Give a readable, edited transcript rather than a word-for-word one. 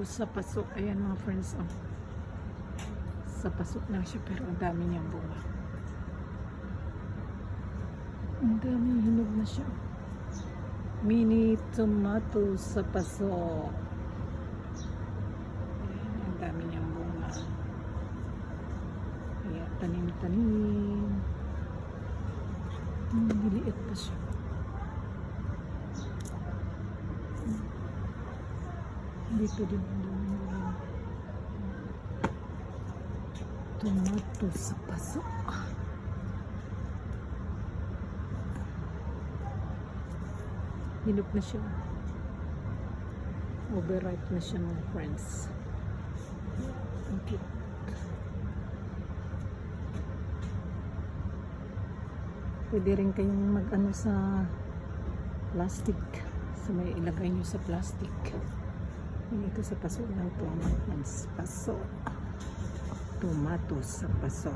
Sa paso, ayan mga friends, oh. Sa paso lang siya pero ang dami niyang bunga. Ang dami, hinog na siya. Mini tomato sa paso. Ayan, ang dami niyang bunga. Kaya tanim-tanim. Liliit pa siya. Dito din tomato sa paso. Hinog na siya. Overripe na siya mga friends. Okay. Pwede rin kayong mag-ano sa plastic. So may ilagay nyo sa plastic. Ito sa paso lang ito mga friends. Paso. Tomato sa paso.